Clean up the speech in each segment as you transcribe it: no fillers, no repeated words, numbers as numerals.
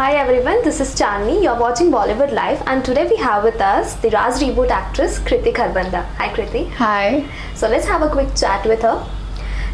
Hi everyone, this is Chandni. You're watching Bollywood Live, and today we have with us the Raj Reboot actress Kriti Kharbanda. Hi Kriti. Hi. So let's have a quick chat with her.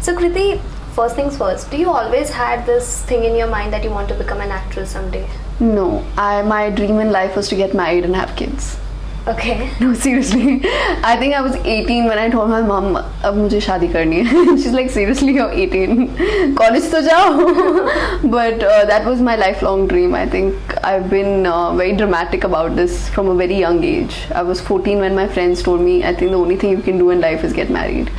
So Kriti, first things first, do you always had this thing in your mind that you want to become an actress someday? No, my dream in life was to get married and have kids. Okay. No, seriously. I think I was 18 when I told my mom, अब मुझे शादी करनी है. She's like, seriously, you're 18. College तो जाओ. But that was my lifelong dream. I think I've been very dramatic about this from a very young age. I was 14 when my friends told me, I think the only thing you can do in life is get married.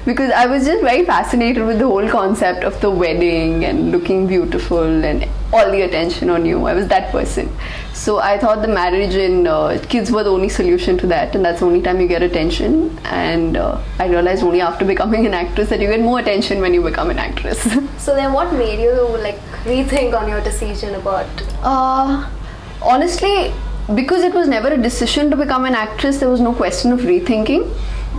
Because I was just very fascinated with the whole concept of the wedding and looking beautiful and all the attention on you. I was that person. So I thought the marriage and kids were the only solution to that, and that's the only time you get attention. And I realized only after becoming an actress that you get more attention when you become an actress. So then what made you rethink on your decision about? Honestly, because it was never a decision to become an actress, there was no question of rethinking.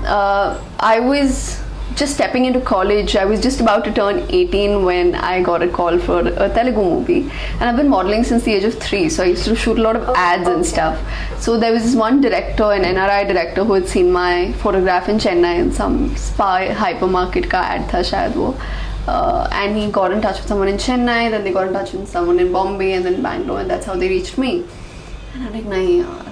I was just stepping into college. I was just about to turn 18 when I got a call for a Telugu movie, and I've been modeling since the age of 3, so I used to shoot a lot of ads and stuff. So there was this one director, an NRI director, who had seen my photograph in Chennai in some spa hypermarket ka ad tha shayad wo. And he got in touch with someone in Chennai, then they got in touch with someone in Bombay and then Bangalore, and that's how they reached me. And I'm like, nahi yaar.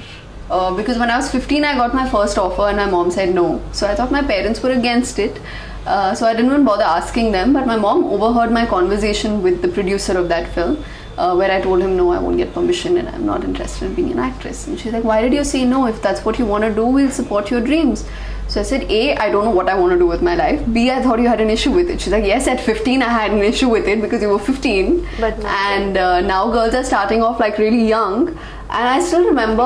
Because when I was 15, I got my first offer and my mom said no. So I thought my parents were against it. So I didn't even bother asking them. But my mom overheard my conversation with the producer of that film, where I told him, no, I won't get permission and I'm not interested in being an actress. And she's like, why did you say no? If that's what you want to do, we'll support your dreams. So I said, A, I don't know what I want to do with my life. B, I thought you had an issue with it. She's like, yes, at 15 I had an issue with it because you were 15. But and now girls are starting off like really young. And I still remember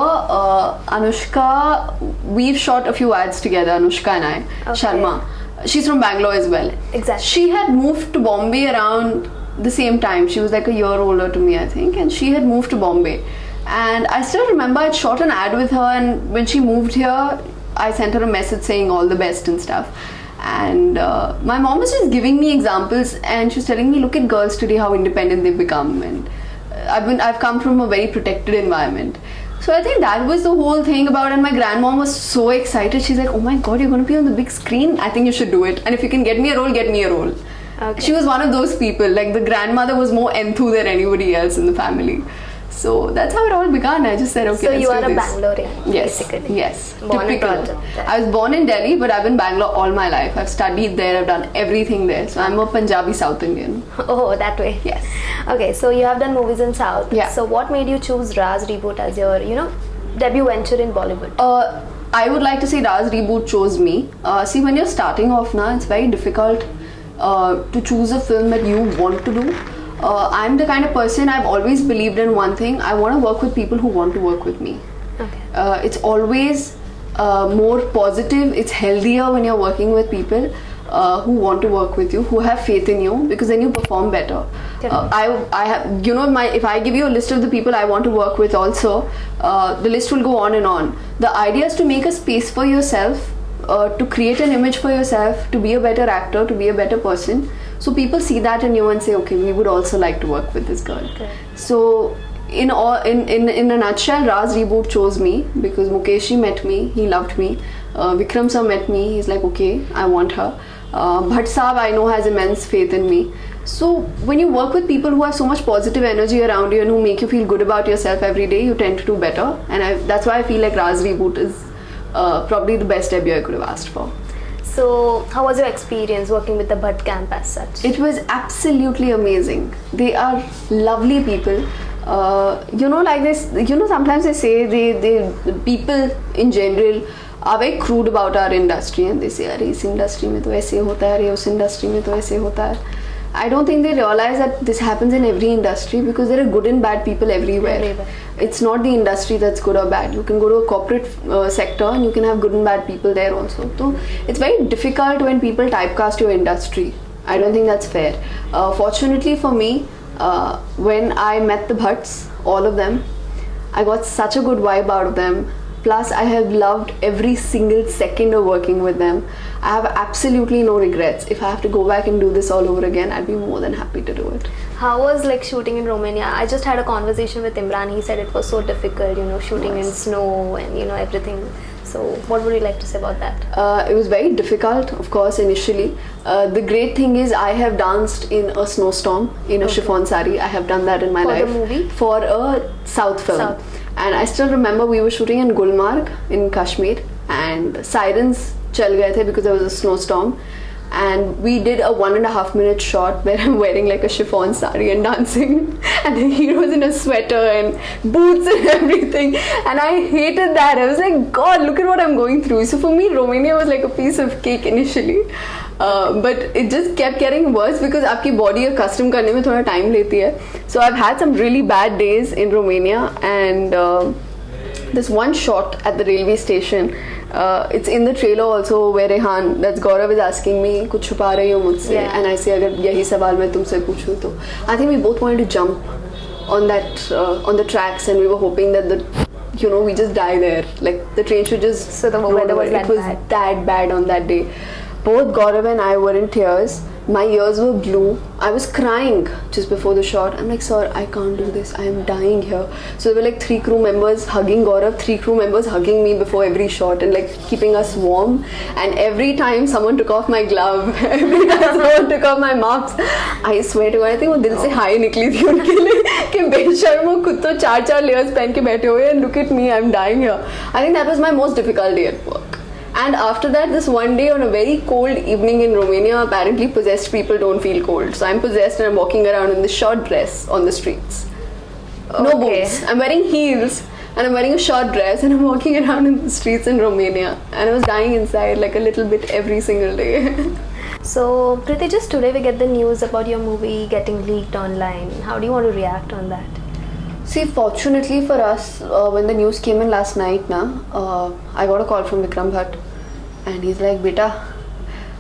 Anushka, we've shot a few ads together, Anushka and I, Sharma. She's from Bangalore as well. Exactly. She had moved to Bombay around the same time. She was like a year older to me, I think. And she had moved to Bombay. And I still remember I'd shot an ad with her, and when she moved here, I sent her a message saying all the best and stuff. And my mom was just giving me examples, and she was telling me, look at girls today, how independent they've become. And I've come from a very protected environment. So I think that was the whole thing about it. And my grandmom was so excited. She's like, oh my god, you're going to be on the big screen? I think you should do it. And if you can get me a role, get me a role. Okay. She was one of those people. Like, the grandmother was more enthused than anybody else in the family. So that's how it all began. I just said, okay, so let's you are do a this. Bangalorean, Yes, basically. yes. Born and brought Typical. up there. I was born in Delhi, but I've been in Bangalore all my life. I've studied there, I've done everything there. So I'm a Punjabi South Indian. Oh, that way. Yes. Okay, so you have done movies in South. Yeah. So what made you choose Raj Reboot as your, debut venture in Bollywood? I would like to say Raj Reboot chose me. See, when you're starting off now, it's very difficult to choose a film that you want to do. I'm the kind of person, I've always believed in one thing. I want to work with people who want to work with me. Okay. It's always more positive, it's healthier when you're working with people who want to work with you, who have faith in you, because then you perform better. I have, if I give you a list of the people I want to work with also, the list will go on and on. The idea is to make a space for yourself, to create an image for yourself, to be a better actor, to be a better person. So people see that in you and say, okay, we would also like to work with this girl. Okay. So in a nutshell, Raj Reboot chose me because Mukesh met me, he loved me. Vikram sir met me, he's like, okay, I want her. Bhatt Saab, I know, has immense faith in me. So when you work with people who have so much positive energy around you and who make you feel good about yourself every day, you tend to do better. And that's why I feel like Raj Reboot is probably the best debut I could have asked for. So how was your experience working with the Bhatt camp as such? It was absolutely amazing. They are lovely people. Like this, sometimes they say the people in general are very crude about our industry, and they say, "Arey, is industry mein to aise hota hai, us industry mein to aise hota hai." I don't think they realize that this happens in every industry because there are good and bad people everywhere. It's not the industry that's good or bad. You can go to a corporate sector and you can have good and bad people there also. So it's very difficult when people typecast your industry. I don't think that's fair. Fortunately for me, when I met the Bhatts, all of them, I got such a good vibe out of them. Plus, I have loved every single second of working with them. I have absolutely no regrets. If I have to go back and do this all over again, I'd be more than happy to do it. How was like shooting in Romania? I just had a conversation with Imran. He said it was so difficult, you know, shooting in snow and you know everything. So what would you like to say about that? It was very difficult, of course, initially. The great thing is I have danced in a snowstorm in a chiffon sari. I have done that in my life. For the movie? For a South film. South. And I still remember we were shooting in Gulmarg in Kashmir, and sirens chal gaye the because there was a snowstorm. And we did a 1.5 minute shot where I'm wearing like a chiffon sari and dancing, and the hero's in a sweater and boots and everything, and I hated that. I was like, God, look at what I'm going through. So for me, Romania was like a piece of cake initially, but it just kept getting worse because आपकी body accustom करने में थोड़ा time लेती है. So I've had some really bad days in Romania, and this one shot at the railway station. It's in the trailer also where Rehan, that's Gaurav, is asking me कुछ छुपा रही हो मुझसे, and I say अगर यही सवाल मैं तुमसे पूछूं तो I think we both wanted to jump on that on the tracks, and we were hoping that we just die there, like the train should just So the weather was that bad. that bad on that day. Both Gaurav and I were in tears. My ears were blue. I was crying just before the shot. I'm like, sir, I can't do this. I am dying here. So there were like 3 crew members hugging Gaurav, 3 crew members hugging me before every shot and like keeping us warm. And every time someone took off my glove, every time someone took off my marks, I swear to God, I think वो दिल से high निकली थी उनके लिए कि बेशर्म वो खुद तो 4 layers पहन के बैठे हुए and look at me, I'm dying here. I think that was my most difficult day at work. And after that, this one day on a very cold evening in Romania, apparently possessed people don't feel cold. So I'm possessed and I'm walking around in this short dress on the streets. No boots. I'm wearing heels and I'm wearing a short dress and I'm walking around in the streets in Romania. And I was dying inside like a little bit every single day. So Kriti, just today we get the news about your movie getting leaked online. How do you want to react on that? See, fortunately for us, when the news came in last night, I got a call from Vikram Bhatt, and he's like, "Beta,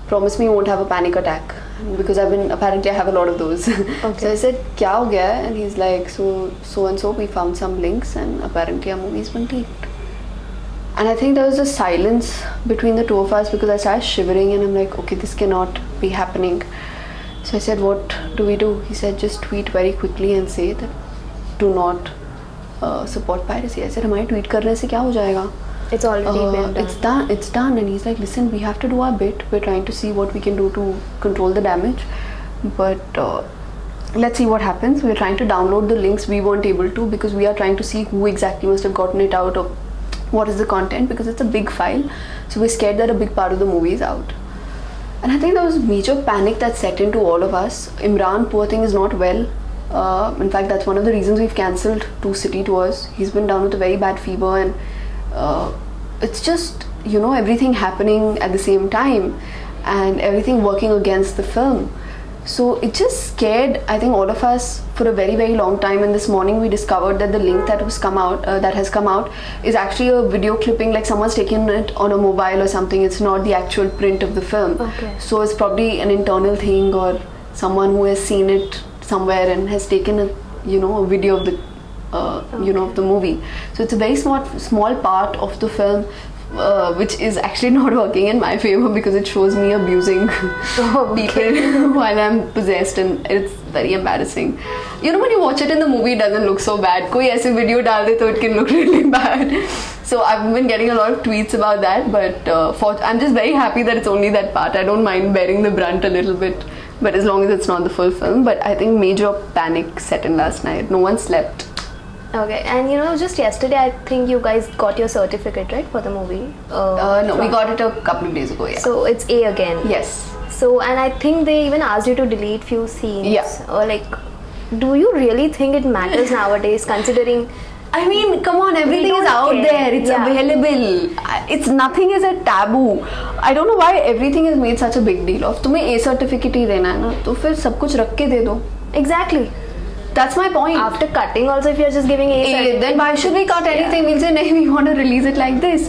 promise me you won't have a panic attack," because apparently I have a lot of those. Okay. So I said, "Kya ho gaya?" And he's like, "So and so, we found some links, and apparently our movie's been leaked." And I think there was a silence between the two of us because I started shivering, and I'm like, "Okay, this cannot be happening." So I said, "What do we do?" He said, "Just tweet very quickly and say that do not support piracy." I said, हमारे tweet करने से क्या हो जाएगा? It's already been done. It's done. And he's like, "Listen, we have to do our bit. We're trying to see what we can do to control the damage, but let's see what happens. We're trying to download the links. We weren't able to because we are trying to see who exactly must have gotten it out, or what is the content, because it's a big file. So we're scared that a big part of the movie is out." And I think there was major panic that set into all of us. Imran, poor thing, is not well. In fact, that's one of the reasons we've cancelled 2 city tours. He's been down with a very bad fever, and it's just everything happening at the same time and everything working against the film. So it just scared, I think, all of us for a very, very long time. And this morning we discovered that the link that has come out is actually a video clipping, like someone's taken it on a mobile or something. It's not the actual print of the film. Okay. So it's probably an internal thing, or someone who has seen it somewhere and has taken a video of the of the movie. So it's a very small part of the film which is actually not working in my favor because it shows me abusing people while I'm possessed, and it's very embarrassing. When you watch it in the movie, it doesn't look so bad. कोई ऐसे video डाल दे तो it can look really bad. So I've been getting a lot of tweets about that, but I'm just very happy that it's only that part. I don't mind bearing the brunt a little bit, but as long as it's not the full film. But I think major panic set in last night. No one slept. Okay, and just yesterday I think you guys got your certificate, right, for the movie? No, we got it a couple of days ago, yeah. So it's A again? Yes. So, and I think they even asked you to delete few scenes. Yeah. Or do you really think it matters nowadays, considering... I mean, come on, everything is out there. It's available. It's nothing is a taboo. I don't know why everything is made such a big deal of. तुम्हें A certificate ही देना है ना, तो फिर सब कुछ रख के दे दो. Exactly. That's my point. After cutting also, if you're just giving A certificate, then why should we cut anything? We'll say, no, we want to release it like this.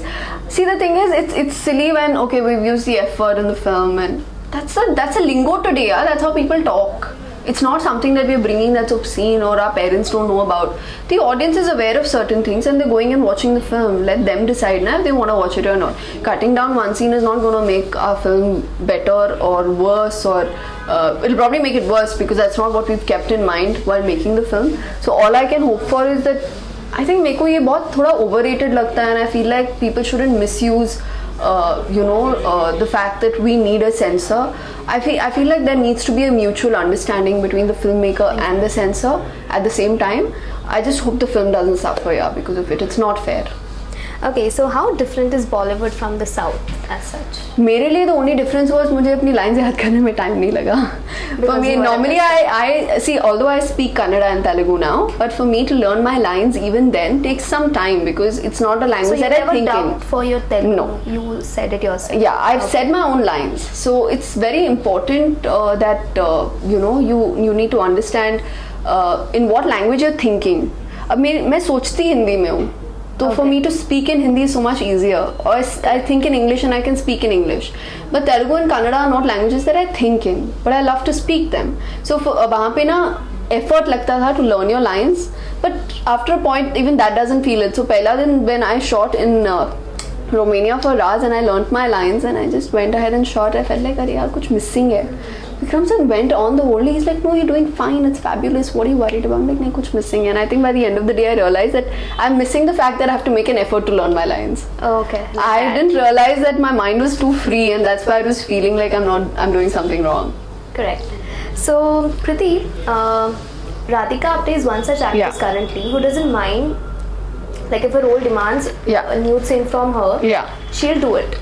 See, the thing is, it's silly when, okay, we've used the F word in the film, and that's a lingo today, yeah? That's how people talk. It's not something that we're bringing that's obscene or our parents don't know about. The audience is aware of certain things and they're going and watching the film. Let them decide now if they want to watch it or not. Cutting down one scene is not going to make our film better or worse, or it'll probably make it worse because that's not what we've kept in mind while making the film. So all I can hope for is that I think मेरे को ये बहुत थोड़ा overrated लगता है, and I feel like people shouldn't misuse the fact that we need a censor. I feel like there needs to be a mutual understanding between the filmmaker and the censor at the same time. I just hope the film doesn't suffer because of it. It's not fair. Okay, so how different is Bollywood from the South as such? मेरे लिए the only difference was मुझे अपनी lines याद करने में time नहीं लगा. For me, normally I see, although I speak Kannada and Telugu now, but for me to learn my lines even then takes some time because it's not a language that I think in. So you never dubbed for your Telugu? No. You said it yourself? Yeah, I've said my own lines. So it's very important that you need to understand in what language you're thinking. अब मैं सोचती हिंदी में हूँ. So for me to speak in Hindi is so much easier. Or I think in English and I can speak in English. But Telugu and Kannada are not languages that I think in. But I love to speak them. So वहाँ पे ना effort लगता था to learn your lines. But after a point, even that doesn't feel it. So पहला दिन when I shot in Romania for Raz and I learnt my lines and I just went ahead and shot, I felt like अरे यार कुछ missing है. Vikram sir went on the whole day. He's like, no, you're doing fine. It's fabulous. What are you worried about? I'm like, no, kuch missing. And I think by the end of the day, I realized that I'm missing the fact that I have to make an effort to learn my lines. Oh, okay. I didn't realize that my mind was too free, and that's why I was feeling like I'm doing something wrong. Correct. So, Kriti, Radhika Apte is one such actress currently who doesn't mind, like if a role demands a nude scene from her, she'll do it.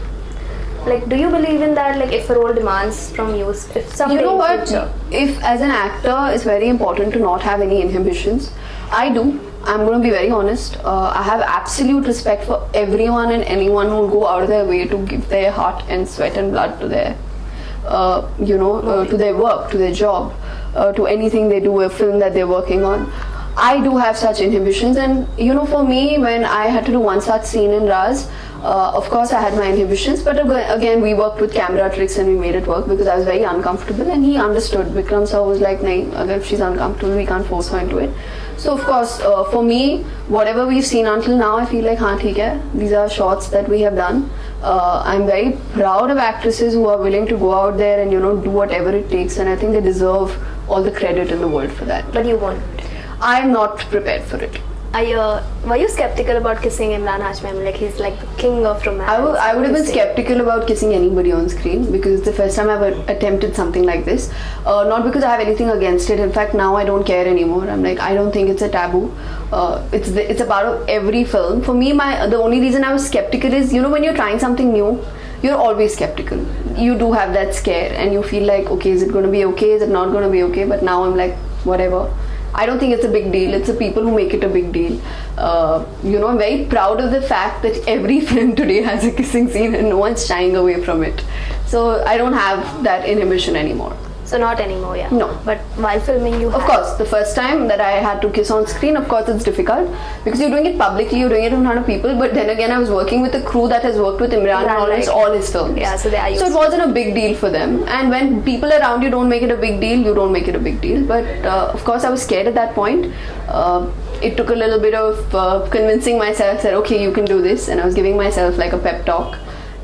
Like, do you believe in that? Like, if a role demands from you, if something. You know what? If as an actor, it's very important to not have any inhibitions. I do. I'm going to be very honest. I have absolute respect for everyone and anyone who will go out of their way to give their heart and sweat and blood to their, to their work, to their job, to anything they do, a film that they're working on. I do have such inhibitions, and for me, when I had to do one such scene in Raz, of course I had my inhibitions, but again we worked with camera tricks and we made it work because I was very uncomfortable, and he understood. Vikram sir was like, nahin, if she's uncomfortable, we can't force her into it. So of course, for me, whatever we've seen until now, I feel like, theek hai, these are shots that we have done. I'm very proud of actresses who are willing to go out there and do whatever it takes, and I think they deserve all the credit in the world for that. But you won't. I'm not prepared for it. Were you skeptical about kissing Imran Hashmi? Like, he's like the king of romance. I would have been skeptical about kissing anybody on screen because it's the first time I've attempted something like this. Not because I have anything against it. In fact, now I don't care anymore. I'm like, I don't think it's a taboo. It's a part of every film. For me, the only reason I was skeptical is, when you're trying something new, you're always skeptical. You do have that scare and you feel like, okay, is it going to be okay? Is it not going to be okay? But now I'm like, whatever. I don't think it's a big deal. It's the people who make it a big deal. I'm very proud of the fact that every film today has a kissing scene and no one's shying away from it. So I don't have that inhibition anymore. So not anymore, yeah. No. But while filming, you Of course, the first time that I had to kiss on screen, of course it's difficult because you're doing it publicly, you're doing it in front of people. But then again, I was working with a crew that has worked with Imran on almost all his films. Yeah, so it wasn't a big deal for them. And when people around you don't make it a big deal, you don't make it a big deal. But of course, I was scared at that point. It took a little bit of convincing myself that okay, you can do this, and I was giving myself like a pep talk.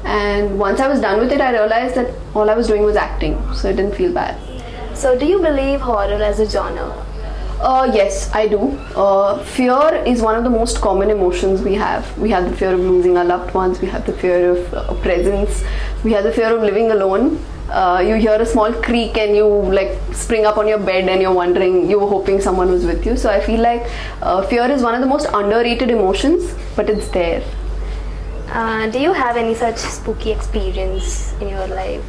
And once I was done with it, I realized that all I was doing was acting, so it didn't feel bad. So do you believe horror as a genre? Yes, I do. Fear is one of the most common emotions we have. We have the fear of losing our loved ones. We have the fear of presence. We have the fear of living alone. You hear a small creak and you like spring up on your bed and you're wondering, you were hoping someone was with you. So I feel like fear is one of the most underrated emotions, but it's there. Do you have any such spooky experience in your life?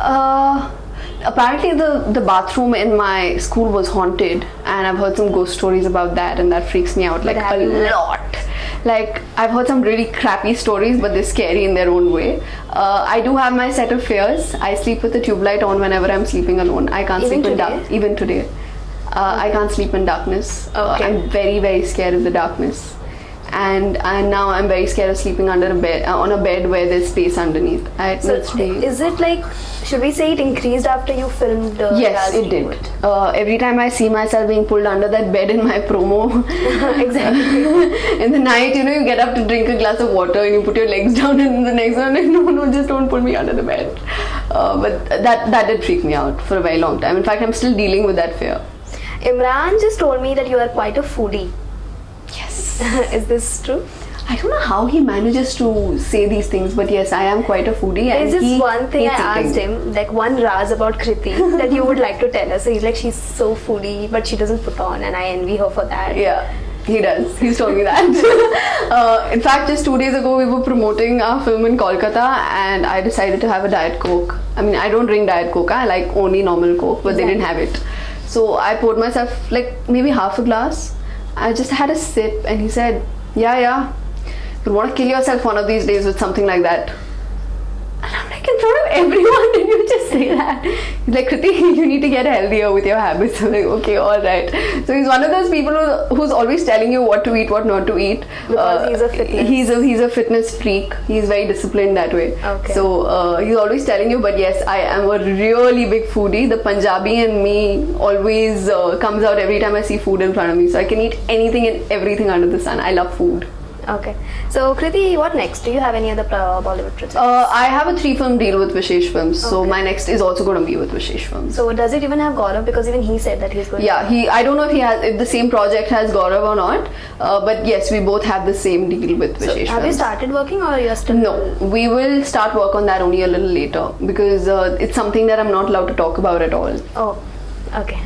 Apparently the bathroom in my school was haunted, and I've heard some ghost stories about that, and that freaks me out like a lot. Like, I've heard some really crappy stories, but they're scary in their own way. I do have my set of fears. I sleep with the tube light on whenever I'm sleeping alone. I can't sleep in dark. Even today. I can't sleep in darkness. Okay. I'm very, very scared of the darkness. And now I'm very scared of sleeping under a bed, on a bed where there's space underneath. So is it like Should we say it increased after you filmed? Yes, it did. Every time I see myself being pulled under that bed in my promo, exactly. in the night, you know, you get up to drink a glass of water and you put your legs down, and the next one, like, no, just don't pull me under the bed. But that did freak me out for a very long time. In fact, I'm still dealing with that fear. Imran just told me that you are quite a foodie. Yes. Is this true? I don't know how he manages to say these things, but yes, I am quite a foodie. There's just one thing I asked him, like one Raz about Kriti that you would like to tell us. So he's like, she's so foodie, but she doesn't put on, and I envy her for that. Yeah, he does. He's told me that. In fact, just 2 days ago, we were promoting our film in Kolkata, and I decided to have a Diet Coke. I mean, I don't drink Diet Coke. I like only normal Coke, but they didn't have it. So I poured myself like maybe half a glass. I just had a sip, and he said, yeah. You want to kill yourself one of these days with something like that. And I'm like, in front of everyone, did you just say that? He's like, Kriti, you need to get healthier with your habits. I'm like, okay, alright. So he's one of those people who's always telling you what to eat, what not to eat. Because he's a fitness. He's a fitness freak. He's very disciplined that way. Okay. So he's always telling you, but yes, I am a really big foodie. The Punjabi in me always comes out every time I see food in front of me. So I can eat anything and everything under the sun. I love food. Okay. So, Kriti, what next? Do you have any other Bollywood projects? I have a 3-film deal with Vishesh Films. So, my next is also going to be with Vishesh Films. So, does it even have Gaurav? Because even he said that he's going to... I don't know if the same project has Gaurav or not. But yes, we both have the same deal with Vishesh Films. Have you started working or you're still... No, we will start work on that only a little later. Because it's something that I'm not allowed to talk about at all. Oh, okay.